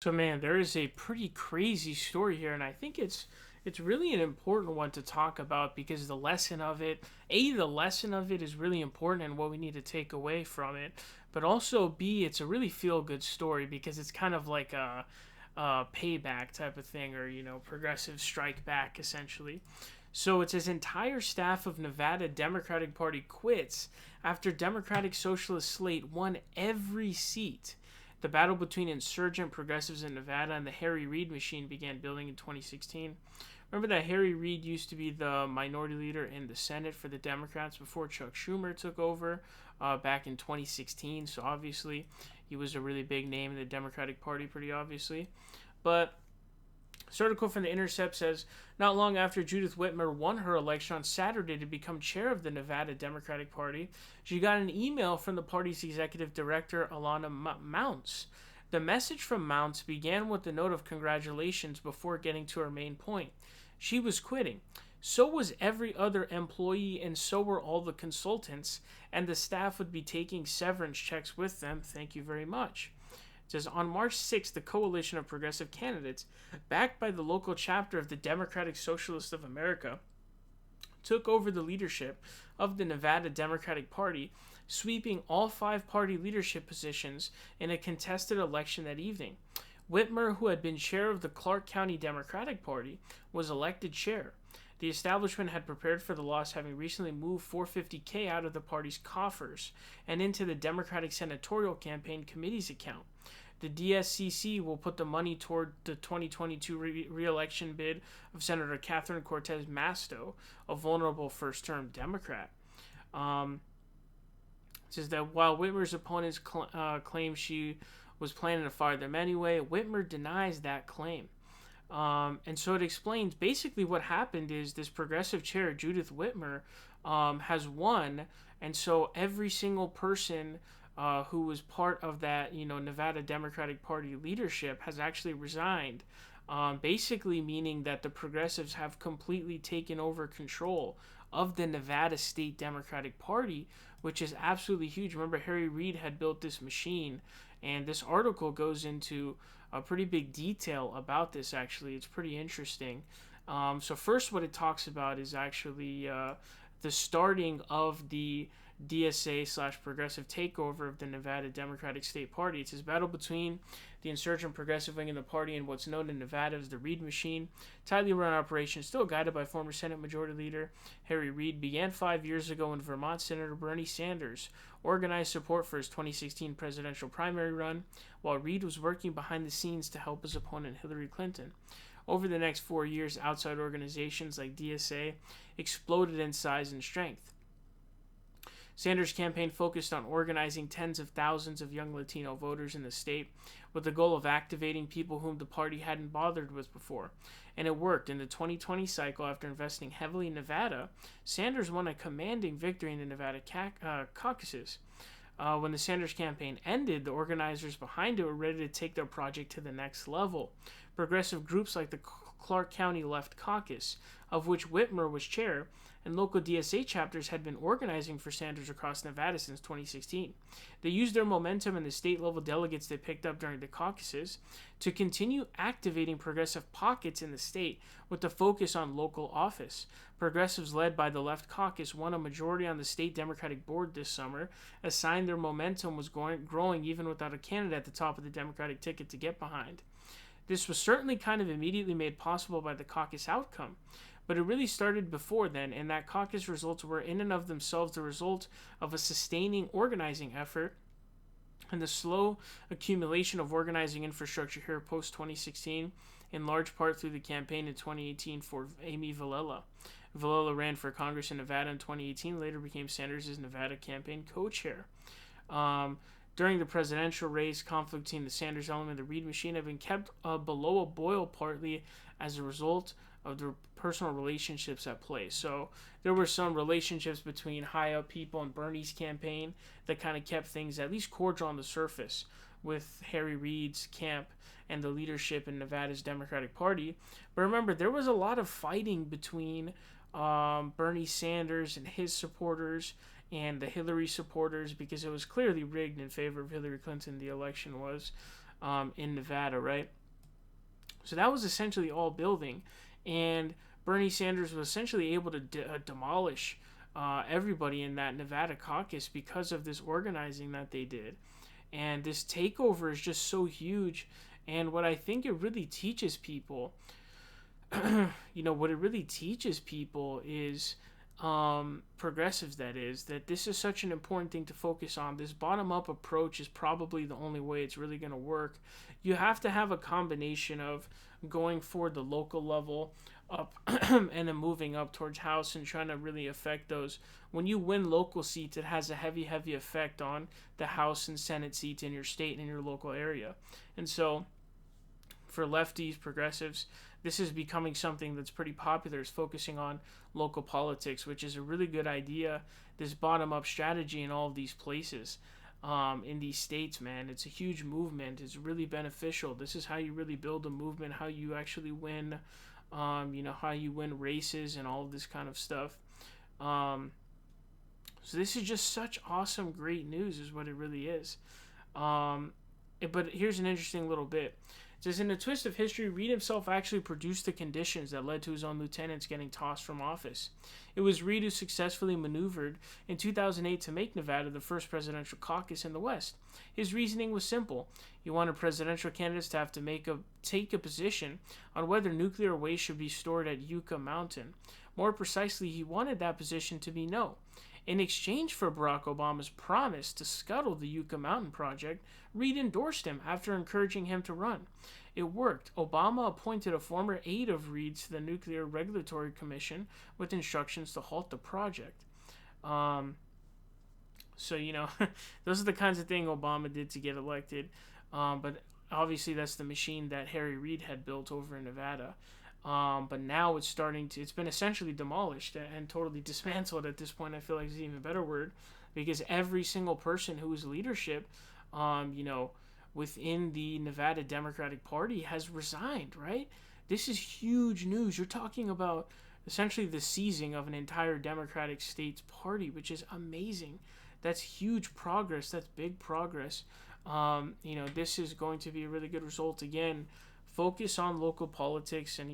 So man, there is a pretty crazy story here, and I think it's really an important one to talk about because the lesson of it is really important and what we need to take away from it, but also B, it's a really feel good story because it's kind of like a payback type of thing, or progressive strike back essentially. So it's his entire staff of Nevada Democratic Party quits after Democratic Socialist SLATE won every seat. The battle between insurgent progressives in Nevada and the Harry Reid machine began building in 2016. Remember that Harry Reid used to be the minority leader in the Senate for the Democrats before Chuck Schumer took over back in 2016. So obviously, he was a really big name in the Democratic Party, pretty obviously. But this article from The Intercept says, not long after Judith Whitmer won her election on Saturday to become chair of the Nevada Democratic Party, she got an email from the party's executive director, Alana Mounts. The message from Mounts began with a note of congratulations before getting to her main point. She was quitting. So was every other employee, and so were all the consultants, and the staff would be taking severance checks with them. Thank you very much. It says on March 6th, the coalition of progressive candidates, backed by the local chapter of the Democratic Socialists of America, took over the leadership of the Nevada Democratic Party, sweeping all 5 party leadership positions in a contested election that evening. Whitmer, who had been chair of the Clark County Democratic Party, was elected chair. The establishment had prepared for the loss, having recently moved $450K out of the party's coffers and into the Democratic Senatorial Campaign Committee's account. The DSCC will put the money toward the 2022 re-election bid of Senator Catherine Cortez Masto, a vulnerable first-term Democrat. It says that while Whitmer's opponents claim she was planning to fire them anyway, Whitmer denies that claim. And so it explains basically what happened is this progressive chair, Judith Whitmer, has won, and so every single person who was part of that, Nevada Democratic Party leadership has actually resigned. Basically meaning that the progressives have completely taken over control of the Nevada State Democratic Party, which is absolutely huge. Remember, Harry Reid had built this machine, and this article goes into a pretty big detail about this, actually. It's pretty interesting. So first, what it talks about is actually the starting of the DSA / progressive takeover of the Nevada Democratic State Party. It's his battle between the insurgent progressive wing of the party and what's known in Nevada as the Reid Machine. Tightly run operation, still guided by former Senate Majority Leader Harry Reid, began 5 years ago when Vermont Senator Bernie Sanders organized support for his 2016 presidential primary run, while Reid was working behind the scenes to help his opponent Hillary Clinton. Over the next 4 years, outside organizations like DSA exploded in size and strength. Sanders' campaign focused on organizing tens of thousands of young Latino voters in the state with the goal of activating people whom the party hadn't bothered with before. And it worked. In the 2020 cycle, after investing heavily in Nevada, Sanders won a commanding victory in the Nevada caucuses. When the Sanders campaign ended, the organizers behind it were ready to take their project to the next level. Progressive groups like the Clark County Left Caucus, of which Whitmer was chair, and local DSA chapters had been organizing for Sanders across Nevada since 2016. They used their momentum and the state-level delegates they picked up during the caucuses to continue activating progressive pockets in the state with the focus on local office. Progressives led by the Left Caucus won a majority on the state Democratic board this summer, a sign their momentum was growing even without a candidate at the top of the Democratic ticket to get behind. This was certainly kind of immediately made possible by the caucus outcome, but it really started before then, and that caucus results were in and of themselves the result of a sustaining organizing effort and the slow accumulation of organizing infrastructure here post-2016, in large part through the campaign in 2018 for Amy Villela. Villela ran for Congress in Nevada in 2018, later became Sanders' Nevada campaign co-chair. During the presidential race, conflict between the Sanders element and the Reid machine have been kept below a boil, partly as a result of the personal relationships at play. So there were some relationships between high-up people in Bernie's campaign that kind of kept things at least cordial on the surface with Harry Reid's camp and the leadership in Nevada's Democratic Party. But remember, there was a lot of fighting between Bernie Sanders and his supporters and the Hillary supporters, because it was clearly rigged in favor of Hillary Clinton, the election was. in Nevada, right? So that was essentially all building, and Bernie Sanders was essentially able to demolish everybody in that Nevada caucus because of this organizing that they did. And this takeover is just so huge. And what I think it really teaches people, what it really teaches people is progressives, that this is such an important thing to focus on. This bottom-up approach is probably the only way it's really going to work. You have to have a combination of going for the local level up and then moving up towards House and trying to really affect those. When you win local seats, it has a heavy effect on the House and Senate seats in your state and in your local area. And so for lefties, progressives, this is becoming something that's pretty popular, is focusing on local politics, which is a really good idea. This bottom-up strategy in all of these places, in these states, man, it's a huge movement. It's really beneficial. This is how you really build a movement, how you actually win, how you win races and all of this kind of stuff. So this is just such awesome, great news is what it really is. But here's an interesting little bit. It says, in a twist of history, Reid himself actually produced the conditions that led to his own lieutenants getting tossed from office. It was Reid who successfully maneuvered in 2008 to make Nevada the first presidential caucus in the West. His reasoning was simple. He wanted presidential candidates to have to take a position on whether nuclear waste should be stored at Yucca Mountain. More precisely, he wanted that position to be no. In exchange for Barack Obama's promise to scuttle the Yucca Mountain project, Reid endorsed him after encouraging him to run. It worked. Obama appointed a former aide of Reid's to the Nuclear Regulatory Commission with instructions to halt the project. Those are the kinds of things Obama did to get elected. But obviously that's the machine that Harry Reid had built over in Nevada. But now it's been essentially demolished and totally dismantled at this point. I feel like is an even better word, because every single person who is leadership, within the Nevada Democratic Party has resigned, right? This is huge news. You're talking about essentially the seizing of an entire Democratic state's party, which is amazing. That's huge progress. That's big progress. This is going to be a really good result. Again, focus on local politics and,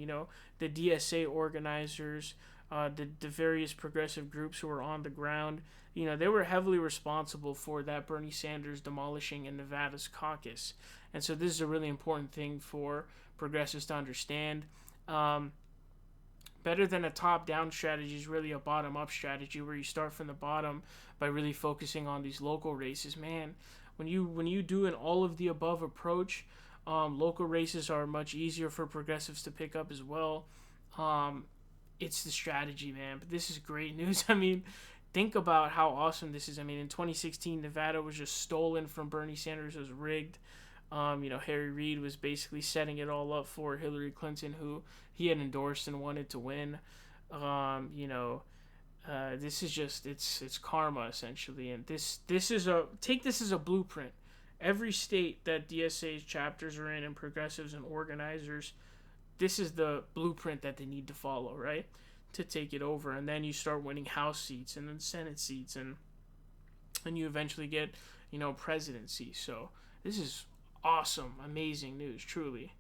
the DSA organizers, the various progressive groups who are on the ground. They were heavily responsible for that Bernie Sanders demolishing in Nevada's caucus. And so this is a really important thing for progressives to understand. Better than a top-down strategy is really a bottom-up strategy where you start from the bottom by really focusing on these local races. Man, when you do an all-of-the-above approach, local races are much easier for progressives to pick up as well. It's the strategy, man. But this is great news. I mean, think about how awesome this is. I mean, in 2016, Nevada was just stolen from Bernie Sanders. It was rigged. Harry Reid was basically setting it all up for Hillary Clinton, who he had endorsed and wanted to win. This is just, it's karma, essentially. And this is take this as a blueprint. Every state that DSA's chapters are in and progressives and organizers, this is the blueprint that they need to follow, right? To take it over. And then you start winning House seats and then Senate seats, and you eventually get, presidency. So this is awesome, amazing news, truly.